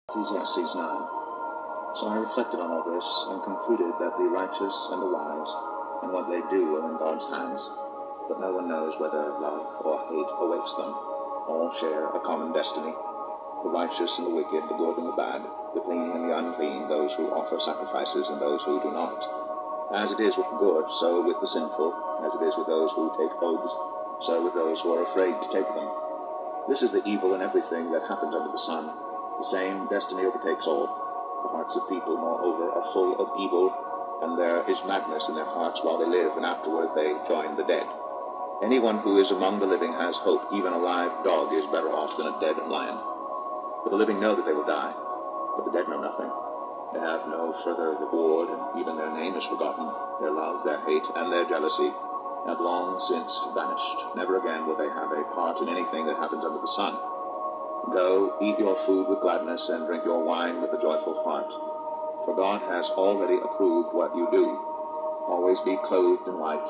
Ecclesiastes 9. So I reflected on all this and concluded that the righteous and the wise and what they do are in God's hands, but no one knows whether love or hate awaits them. All share a common destiny. The righteous and the wicked, the good and the bad, the clean and the unclean, those who offer sacrifices and those who do not. As it is with the good, so with the sinful. As it is with those who take oaths, so with those who are afraid to take them. This is the evil in everything that happens under the sun. The same destiny overtakes all. The hearts of people, moreover, are full of evil, and there is madness in their hearts while they live, and afterward they join the dead. Anyone who is among the living has hope. Even a live dog is better off than a dead lion. For the living know that they will die, but the dead know nothing. They have no further reward, and even their name is forgotten. Their love, their hate, and their jealousy have long since vanished. Never again will they have a part in anything that happens under the sun. Go, eat your food with gladness, and drink your wine with a joyful heart. For God has already approved what you do. Always be clothed in white,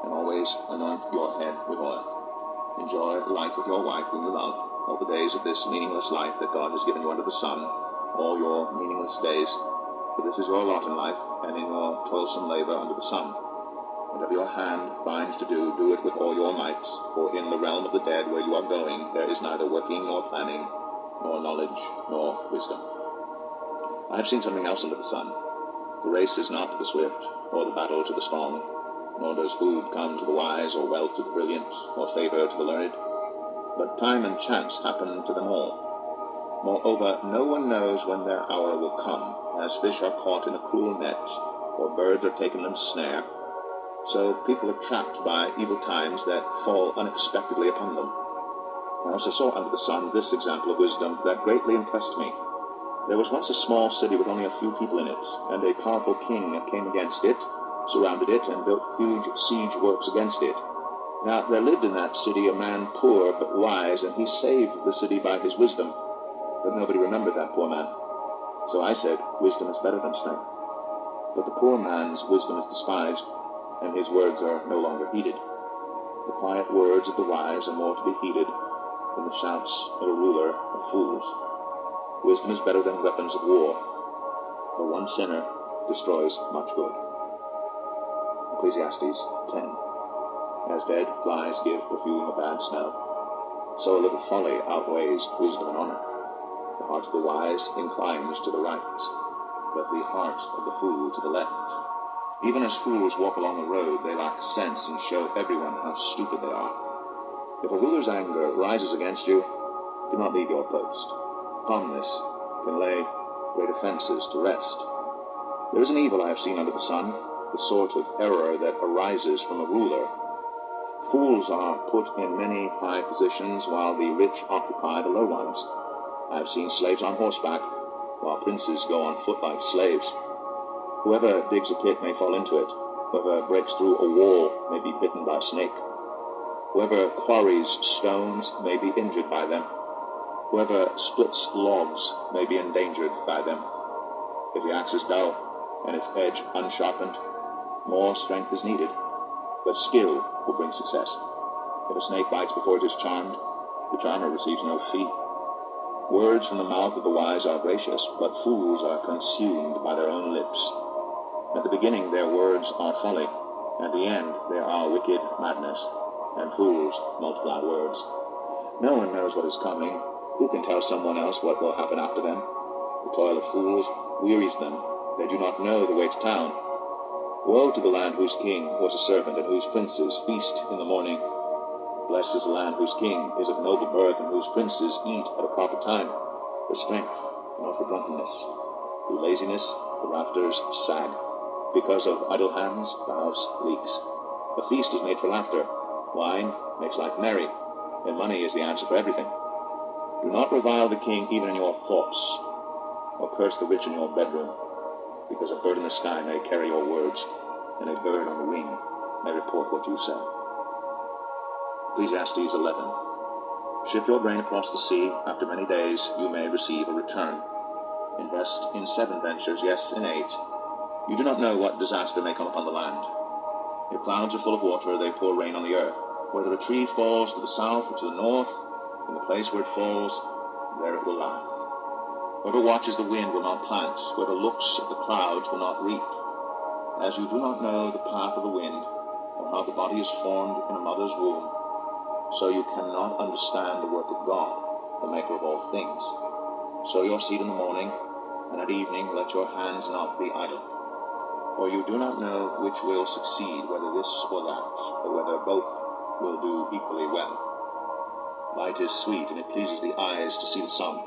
and always anoint your head with oil. Enjoy life with your wife whom you love, all the days of this meaningless life that God has given you under the sun, all your meaningless days. For this is your lot in life, and in your toilsome labor under the sun. Whatever your hand finds to do, do it with all your might, for in the realm of the dead where you are going, there is neither working nor planning, nor knowledge, nor wisdom. I have seen something else under the sun. The race is not to the swift, or the battle to the strong, nor does food come to the wise, or wealth to the brilliant, or favor to the learned. But time and chance happen to them all. Moreover, no one knows when their hour will come, as fish are caught in a cruel net, or birds are taken in a snare. So people are trapped by evil times that fall unexpectedly upon them. I also saw under the sun this example of wisdom that greatly impressed me. There was once a small city with only a few people in it, and a powerful king came against it, surrounded it, and built huge siege works against it. Now there lived in that city a man poor but wise, and he saved the city by his wisdom. But nobody remembered that poor man. So I said, wisdom is better than strength. But the poor man's wisdom is despised, and his words are no longer heeded. The quiet words of the wise are more to be heeded than the shouts of a ruler of fools. Wisdom is better than weapons of war, for one sinner destroys much good. Ecclesiastes 10. As dead flies give perfume a bad smell, so a little folly outweighs wisdom and honor. The heart of the wise inclines to the right, but the heart of the fool to the left. Even as fools walk along the road, they lack sense and show everyone how stupid they are. If a ruler's anger rises against you, do not leave your post. Calmness can lay great offenses to rest. There is an evil I have seen under the sun, the sort of error that arises from a ruler. Fools are put in many high positions, while the rich occupy the low ones. I have seen slaves on horseback, while princes go on foot like slaves. Whoever digs a pit may fall into it. Whoever breaks through a wall may be bitten by a snake. Whoever quarries stones may be injured by them. Whoever splits logs may be endangered by them. If the axe is dull and its edge unsharpened, more strength is needed, but skill will bring success. If a snake bites before it is charmed, the charmer receives no fee. Words from the mouth of the wise are gracious, but fools are consumed by their own lips. At the beginning their words are folly, at the end they are wicked madness, and fools multiply words. No one knows what is coming. Who can tell someone else what will happen after them? The toil of fools wearies them. They do not know the way to town. Woe to the land whose king was a servant, and whose princes feast in the morning. Blessed is the land whose king is of noble birth, and whose princes eat at a proper time, for strength, not for drunkenness. Through laziness the rafters sag. Because of idle hands the house leaks. A feast is made for laughter. Wine makes life merry, and money is the answer for everything. Do not revile the king even in your thoughts, or curse the rich in your bedroom, because a bird in the sky may carry your words, and a bird on the wing may report what you say. Ecclesiastes 11. Ship your grain across the sea. After many days you may receive a return. Invest in 7 ventures, yes, in 8. You do not know what disaster may come upon the land. If clouds are full of water, they pour rain on the earth. Whether a tree falls to the south or to the north, in the place where it falls, there it will lie. Whoever watches the wind will not plant. Whoever looks at the clouds will not reap. As you do not know the path of the wind, or how the body is formed in a mother's womb, so you cannot understand the work of God, the maker of all things. Sow your seed in the morning, and at evening let your hands not be idle. For you do not know which will succeed, whether this or that, or whether both will do equally well. Light is sweet, and it pleases the eyes to see the sun.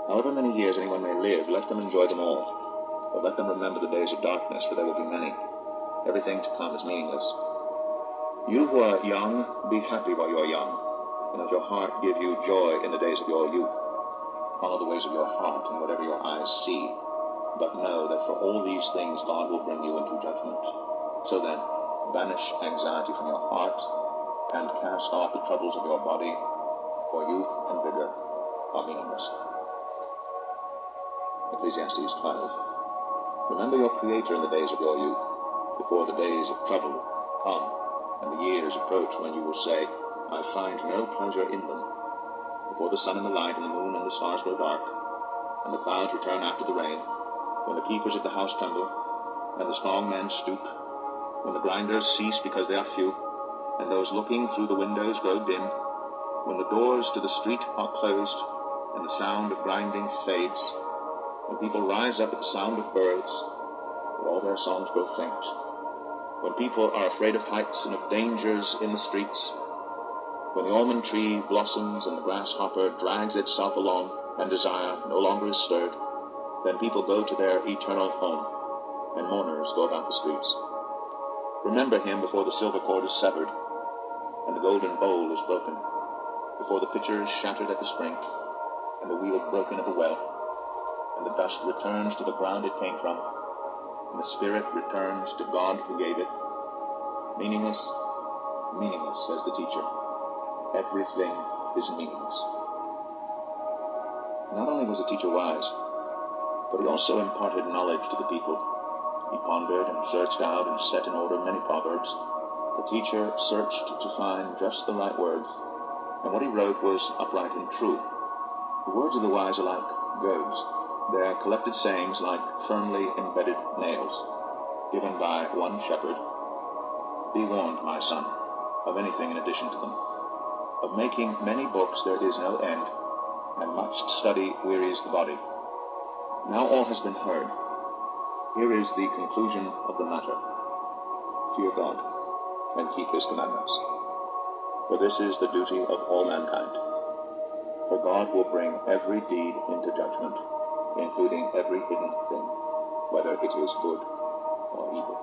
However many years anyone may live, let them enjoy them all. But let them remember the days of darkness, for there will be many. Everything to come is meaningless. You who are young, be happy while you are young, and let your heart give you joy in the days of your youth. Follow the ways of your heart in whatever your eyes see, but know that for all these things God will bring you into judgment. So then, banish anxiety from your heart, and cast off the troubles of your body, for youth and vigor are meaningless. Ecclesiastes 12. Remember your Creator in the days of your youth, before the days of trouble come, and the years approach when you will say, I find no pleasure in them. Before the sun and the light and the moon and the stars grow dark, and the clouds return after the rain, when the keepers of the house tremble, and the strong men stoop, when the grinders cease because they are few, and those looking through the windows grow dim, when the doors to the street are closed, and the sound of grinding fades, when people rise up at the sound of birds, but all their songs grow faint, when people are afraid of heights and of dangers in the streets, when the almond tree blossoms and the grasshopper drags itself along, and desire no longer is stirred, then people go to their eternal home, and mourners go about the streets. Remember him before the silver cord is severed, and the golden bowl is broken, before the pitcher is shattered at the spring, and the wheel broken at the well, and the dust returns to the ground it came from, and the spirit returns to God who gave it. Meaningless, meaningless, says the teacher. Everything is meaningless. Not only was the teacher wise, but he also imparted knowledge to the people. He pondered and searched out and set in order many proverbs. The teacher searched to find just the right words, and what he wrote was upright and true. The words of the wise are like goads, their collected sayings like firmly embedded nails, given by one shepherd. Be warned, my son, of anything in addition to them. Of making many books there is no end, and much study wearies the body. Now all has been heard. Here is the conclusion of the matter. Fear God, and keep his commandments. For this is the duty of all mankind. For God will bring every deed into judgment, including every hidden thing, whether it is good or evil.